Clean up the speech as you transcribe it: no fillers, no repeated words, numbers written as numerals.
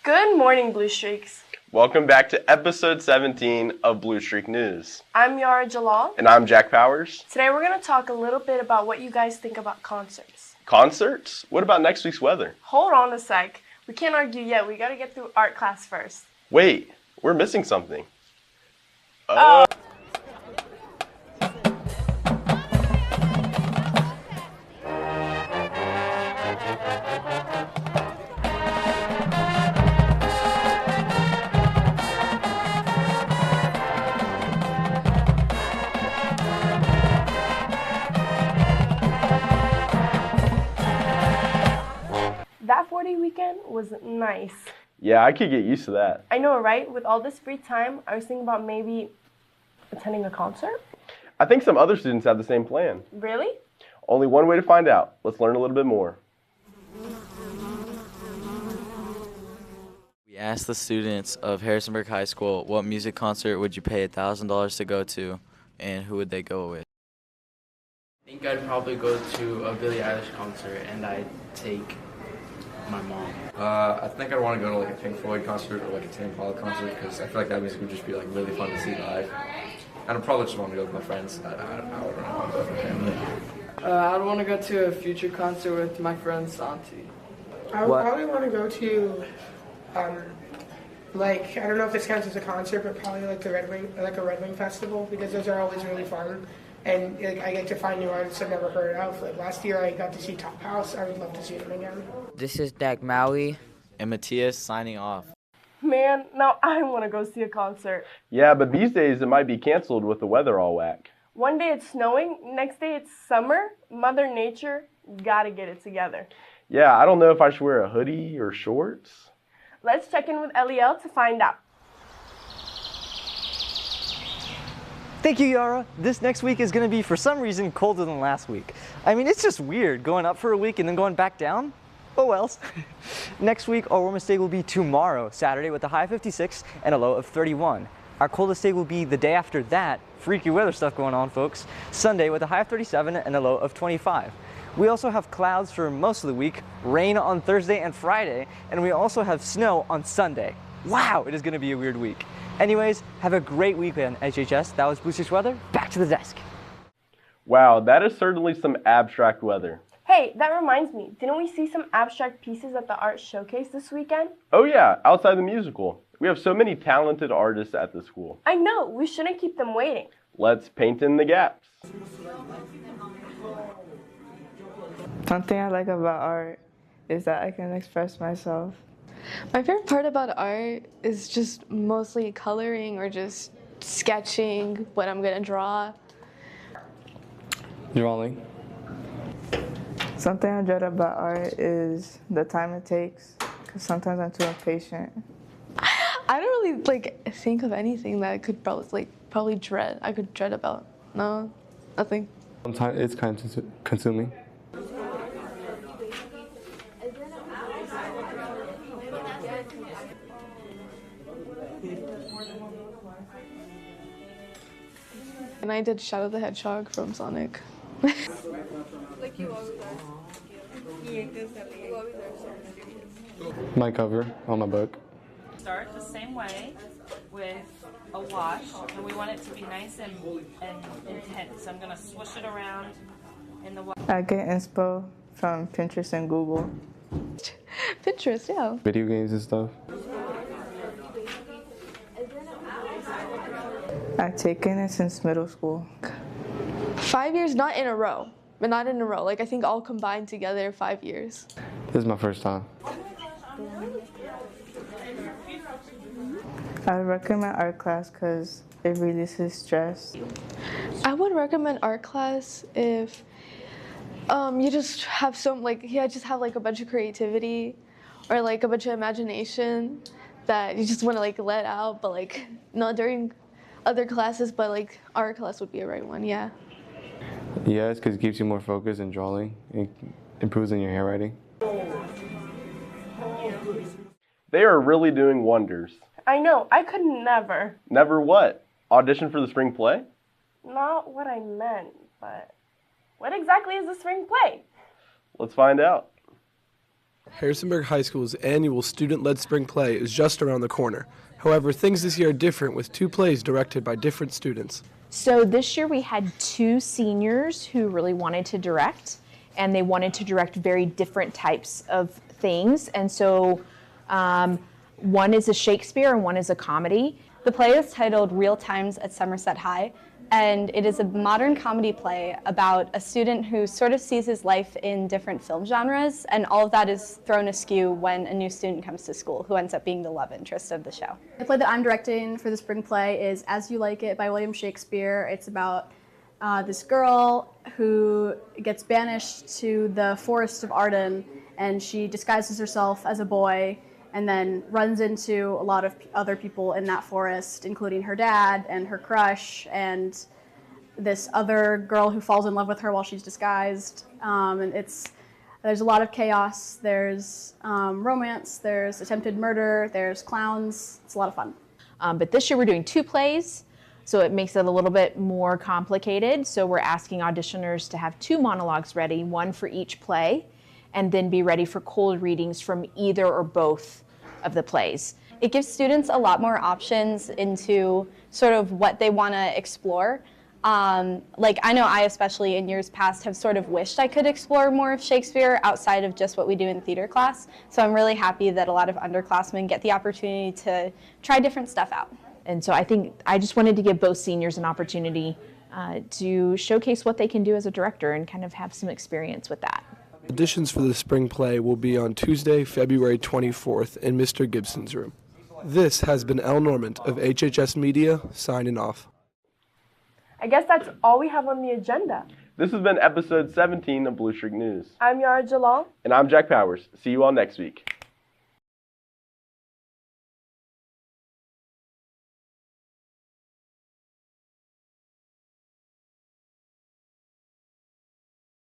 Good morning, Blue Streaks. Welcome back to episode 17 of Blue Streak News. I'm Yara, Jalal. And I'm Jack Powers. Today we're going to talk a little bit about what you guys think about concerts. Concerts? What about next week's weather? Hold on a sec. We can't argue yet. We got to get through art class first. Wait, we're missing something. Oh. That 4-day weekend was nice. Yeah, I could get used to that. I know, right? With all this free time, I was thinking about maybe attending a concert. I think some other students have the same plan. Really? Only one way to find out. Let's learn a little bit more. We asked the students of Harrisonburg High School, what music concert would you pay $1,000 to go to, and who would they go with? I think I'd probably go to a Billie Eilish concert, and I'd take my mom. I think I'd want to go to like a Pink Floyd concert or like a Tame Impala concert because I feel like that music would just be like really fun to see live. And I'd probably just want to go with my friends. I don't know, I want to go with my family. I'd want to go to a Future concert with my friend Santi. I would probably want to go to, like, I don't know if this counts as a concert, but probably like a Red Wing festival because those are always really fun. And like, I get to find new artists I've never heard of. Like last year I got to see Top House. I would love to see them again. This is Dagmawi. And Matias signing off. Man, now I want to go see a concert. Yeah, but these days it might be canceled with the weather all whack. One day it's snowing, next day it's summer. Mother Nature, gotta get it together. Yeah, I don't know if I should wear a hoodie or shorts. Let's check in with Eliel to find out. Thank you, Yara. This next week is going to be, for some reason, colder than last week. I mean, it's just weird going up for a week and then going back down. Oh wells. Next week, our warmest day will be tomorrow, Saturday, with a high of 56 and a low of 31. Our coldest day will be the day after that. Freaky weather stuff going on, folks. Sunday with a high of 37 and a low of 25. We also have clouds for most of the week, rain on Thursday and Friday, and we also have snow on Sunday. Wow, it is going to be a weird week. Anyways, have a great weekend, HHS. That was Blue Streaks Weather. Back to the desk. Wow, that is certainly some abstract weather. Hey, that reminds me. Didn't we see some abstract pieces at the art showcase this weekend? Oh yeah, outside the musical. We have so many talented artists at the school. I know, we shouldn't keep them waiting. Let's paint in the gaps. Something I like about art is that I can express myself. My favorite part about art is just mostly coloring or just sketching what I'm gonna draw. Drawing. Something I dread about art is the time it takes, because sometimes I'm too impatient. I don't really think of anything that I could probably dread. I could dread about. No, nothing. Sometimes it's kind of consuming. And I did Shadow the Hedgehog from Sonic. My cover on my book. Start the same way with a wash, and we want it to be nice and intense. So I'm going to swoosh it around in the wash. I get inspo from Pinterest and Google. Pinterest, yeah. Video games and stuff. I've taken it since middle school. 5 years, not in a row. But not in a row. I think all combined together, 5 years. This is my first time. I would recommend art class because it releases stress. I would recommend art class if you just have a bunch of creativity or a bunch of imagination that you just want to let out, but not during other classes, but art class would be a right one, yeah. Yes, because it keeps you more focused in drawing. It improves in your handwriting. They are really doing wonders. I know, I could never. Never what? Audition for the spring play? Not what I meant, but what exactly is the spring play? Let's find out. Harrisonburg High School's annual student-led spring play is just around the corner. However, things this year are different with 2 plays directed by different students. So this year we had 2 seniors who really wanted to direct, and they wanted to direct very different types of things. And so one is a Shakespeare and one is a comedy. The play is titled Real Times at Somerset High, and it is a modern comedy play about a student who sort of sees his life in different film genres, and all of that is thrown askew when a new student comes to school who ends up being the love interest of the show. The play that I'm directing for the spring play is As You Like It by William Shakespeare. It's about this girl who gets banished to the forest of Arden, and she disguises herself as a boy and then runs into a lot of other people in that forest, including her dad and her crush and this other girl who falls in love with her while she's disguised. And there's a lot of chaos, there's romance, there's attempted murder, there's clowns. It's a lot of fun. But this year we're doing 2 plays, so it makes it a little bit more complicated. So we're asking auditioners to have 2 monologues ready, 1 for each play, and then be ready for cold readings from either or both of the plays. It gives students a lot more options into sort of what they want to explore. Like I know I especially in years past have sort of wished I could explore more of Shakespeare outside of just what we do in theater class. So I'm really happy that a lot of underclassmen get the opportunity to try different stuff out. And so I think I just wanted to give both seniors an opportunity to showcase what they can do as a director and kind of have some experience with that. Auditions for the spring play will be on Tuesday, February 24th in Mr. Gibson's room. This has been Ell Norment of HHS Media, signing off. I guess that's all we have on the agenda. This has been episode 17 of Blue Streak News. I'm Yara Jalal. And I'm Jack Powers. See you all next week.